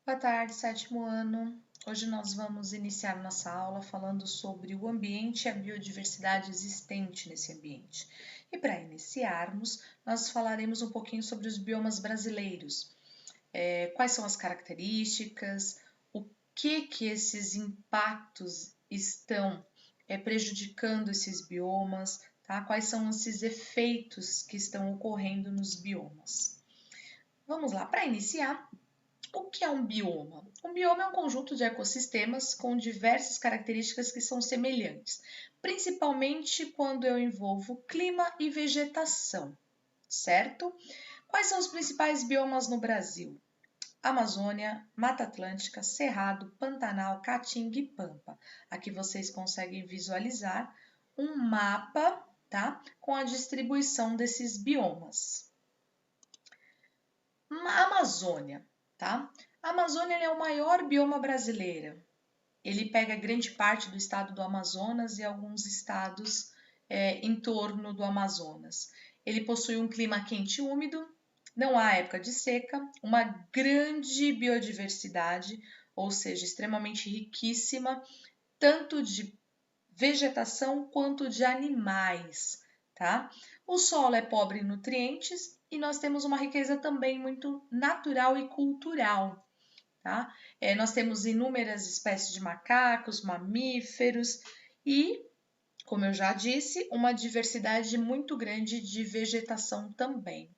Boa tarde, sétimo ano. Hoje nós vamos iniciar nossa aula falando sobre o ambiente e a biodiversidade existente nesse ambiente. E para iniciarmos, nós falaremos um pouquinho sobre os biomas brasileiros. Quais são as características, o que esses impactos estão prejudicando esses biomas, tá? Quais são esses efeitos que estão ocorrendo nos biomas. Vamos lá, para iniciar. O que é um bioma? Um bioma é um conjunto de ecossistemas com diversas características que são semelhantes, principalmente quando eu envolvo clima e vegetação, certo? Quais são os principais biomas no Brasil? Amazônia, Mata Atlântica, Cerrado, Pantanal, Caatinga e Pampa. Aqui vocês conseguem visualizar um mapa, tá? Com a distribuição desses biomas. Amazônia, tá? A Amazônia é o maior bioma brasileiro. Ele pega grande parte do estado do Amazonas e alguns estados em torno do Amazonas. Ele possui um clima quente e úmido, não há época de seca, uma grande biodiversidade, ou seja, extremamente riquíssima, tanto de vegetação quanto de animais, tá? O solo é pobre em nutrientes e nós temos uma riqueza também muito natural e cultural, tá? Nós temos inúmeras espécies de macacos, mamíferos e, como eu já disse, uma diversidade muito grande de vegetação também.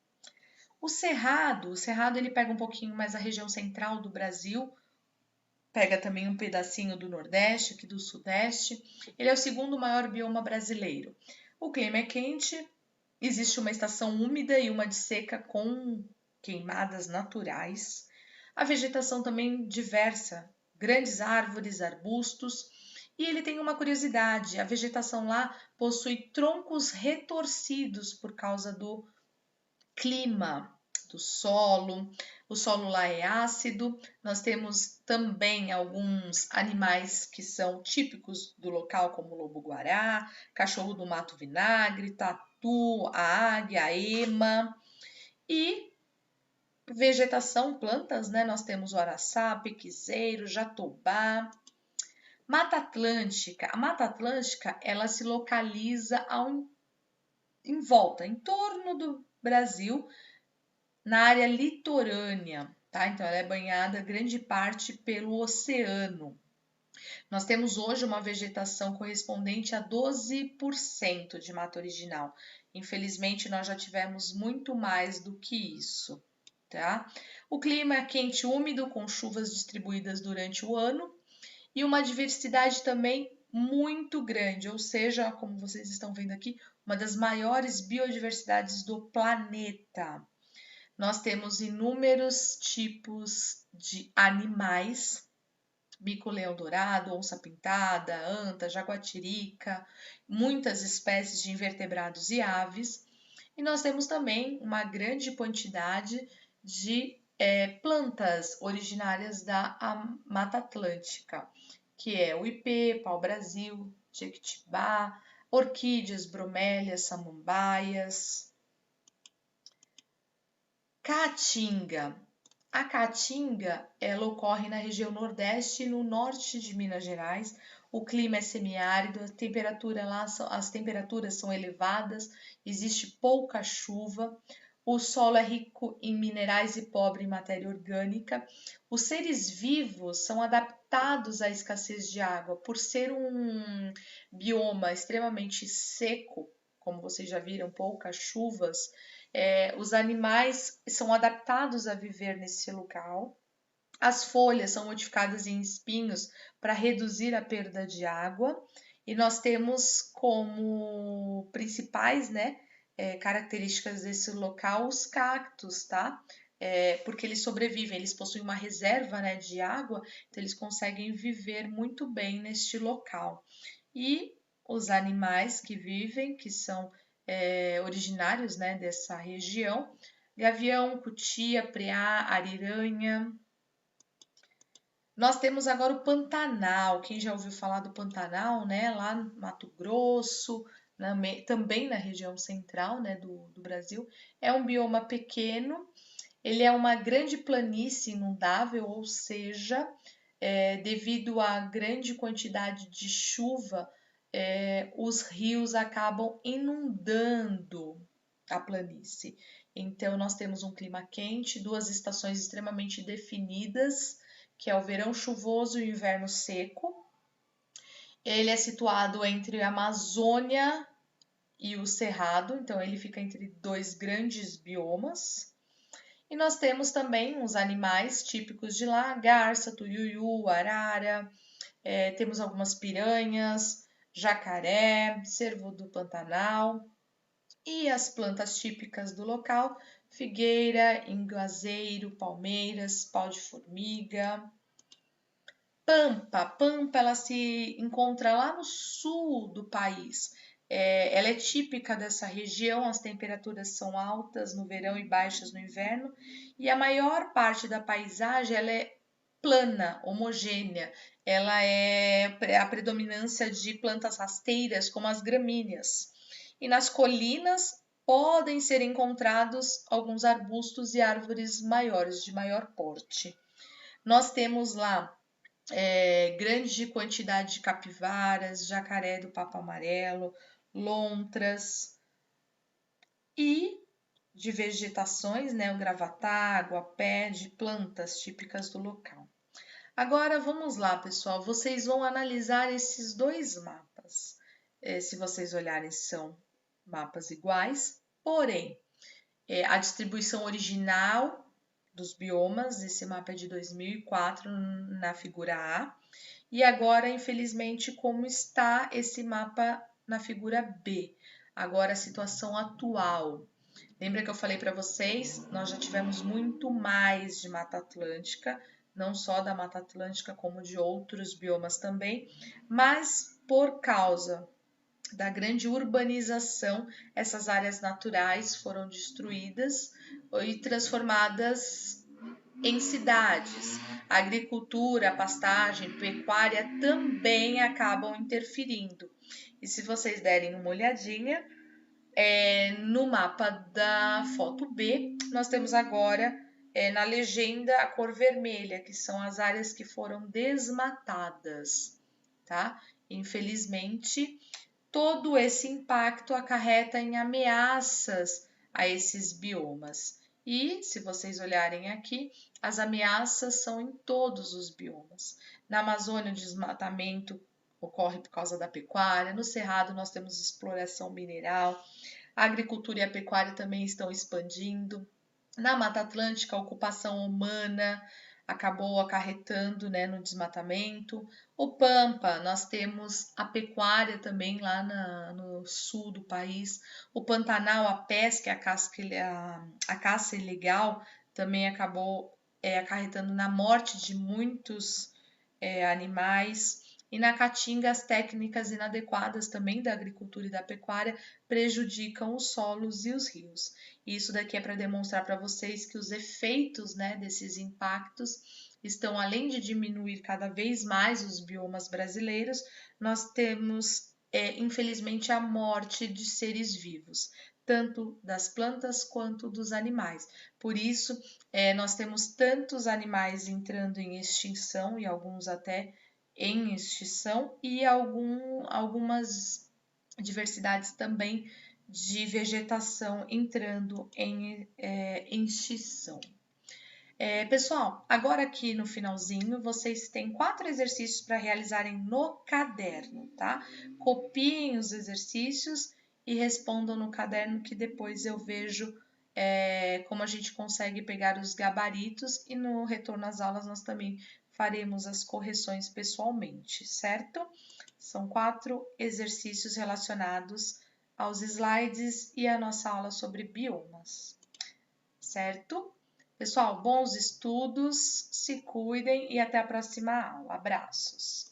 O cerrado ele pega um pouquinho mais a região central do Brasil, pega também um pedacinho do Nordeste, aqui do Sudeste. Ele é o segundo maior bioma brasileiro. O clima é quente, existe uma estação úmida e uma de seca com queimadas naturais. A vegetação também diversa, grandes árvores, arbustos. E ele tem uma curiosidade: a vegetação lá possui troncos retorcidos por causa do clima, do solo. O solo lá é ácido. Nós temos também alguns animais que são típicos do local, como o lobo-guará, cachorro do mato vinagre, tatu, a águia, a ema. E vegetação, plantas, né? Nós temos o araçá, piquizeiro, jatobá. Mata Atlântica. A Mata Atlântica, ela se localiza em volta, em torno do Brasil, na área litorânea, tá? Então ela é banhada grande parte pelo oceano. Nós temos hoje uma vegetação correspondente a 12% de mata original. Infelizmente, nós já tivemos muito mais do que isso, tá? O clima é quente e úmido, com chuvas distribuídas durante o ano e uma diversidade também muito grande, ou seja, como vocês estão vendo aqui, uma das maiores biodiversidades do planeta. Nós temos inúmeros tipos de animais, bico-leão-dourado, onça-pintada, anta, jaguatirica, muitas espécies de invertebrados e aves. E nós temos também uma grande quantidade de plantas originárias da Mata Atlântica, que é o ipê, pau-brasil, jequitibá, orquídeas, bromélias, samambaias. Caatinga. A caatinga, ela ocorre na região nordeste e no norte de Minas Gerais. O clima é semiárido, as temperaturas são elevadas, existe pouca chuva, o solo é rico em minerais e pobre em matéria orgânica. Os seres vivos são adaptados à escassez de água por ser um bioma extremamente seco, como vocês já viram, poucas chuvas. Os animais são adaptados a viver nesse local. As folhas são modificadas em espinhos para reduzir a perda de água. E nós temos como principais, né, características desse local os cactos, tá? Porque eles sobrevivem, eles possuem uma reserva, né, de água, então eles conseguem viver muito bem neste local. E os animais que vivem, que são originários, né, dessa região: gavião, cutia, preá, ariranha. Nós temos agora o Pantanal. Quem já ouviu falar do Pantanal, né, lá no Mato Grosso, também na região central, né, do Brasil. É um bioma pequeno Ele é uma grande planície inundável, ou seja, devido à grande quantidade de chuva, os rios acabam inundando a planície. Então, nós temos um clima quente, duas estações extremamente definidas, que é o verão chuvoso e o inverno seco. Ele é situado entre a Amazônia e o Cerrado, então ele fica entre dois grandes biomas. E nós temos também os animais típicos de lá, garça, tuiuiu, arara, temos algumas piranhas, jacaré, cervo do Pantanal e as plantas típicas do local, figueira, ingazeiro, palmeiras, pau de formiga. Pampa, ela se encontra lá no sul do país. Ela é típica dessa região, as temperaturas são altas no verão e baixas no inverno, e a maior parte da paisagem ela é plana, homogênea. Ela é a predominância de plantas rasteiras, como as gramíneas. E nas colinas podem ser encontrados alguns arbustos e árvores maiores, de maior porte. Nós temos lá grande quantidade de capivaras, jacaré do papo amarelo, lontras e de vegetações, né, o gravatá, aguapé, de plantas típicas do local. Agora vamos lá, pessoal, vocês vão analisar esses dois mapas. Se vocês olharem, são mapas iguais, porém, a distribuição original dos biomas, esse mapa é de 2004 na figura A, e agora, infelizmente, como está esse mapa na figura B? Agora, a situação atual. Lembra que eu falei para vocês? Nós já tivemos muito mais de Mata Atlântica, não só da Mata Atlântica, como de outros biomas também, mas por causa da grande urbanização, essas áreas naturais foram destruídas e transformadas em cidades. A agricultura, a pastagem, pecuária também acabam interferindo. E se vocês derem uma olhadinha, no mapa da foto B, nós temos agora na legenda a cor vermelha, que são as áreas que foram desmatadas, tá? Infelizmente, todo esse impacto acarreta em ameaças a esses biomas. E, se vocês olharem aqui, as ameaças são em todos os biomas. Na Amazônia, o desmatamento ocorre por causa da pecuária, no Cerrado nós temos exploração mineral, a agricultura e a pecuária também estão expandindo. Na Mata Atlântica, a ocupação humana acabou acarretando, né, no desmatamento. O Pampa, nós temos a pecuária também lá no sul do país. O Pantanal, a pesca, a caça ilegal também acabou acarretando na morte de muitos animais. E na Caatinga, as técnicas inadequadas também da agricultura e da pecuária prejudicam os solos e os rios. E isso daqui é para demonstrar para vocês que os efeitos, né, desses impactos estão, além de diminuir cada vez mais os biomas brasileiros, nós temos, infelizmente, a morte de seres vivos, tanto das plantas quanto dos animais. Por isso, nós temos tantos animais entrando em extinção e alguns até em extinção e algumas diversidades também de vegetação entrando em extinção. Pessoal, agora aqui no finalzinho vocês têm 4 exercícios para realizarem no caderno, tá? Copiem os exercícios e respondam no caderno que depois eu vejo como a gente consegue pegar os gabaritos e no retorno às aulas nós também faremos as correções pessoalmente, certo? São 4 exercícios relacionados aos slides e a nossa aula sobre biomas, certo? Pessoal, bons estudos, se cuidem e até a próxima aula. Abraços!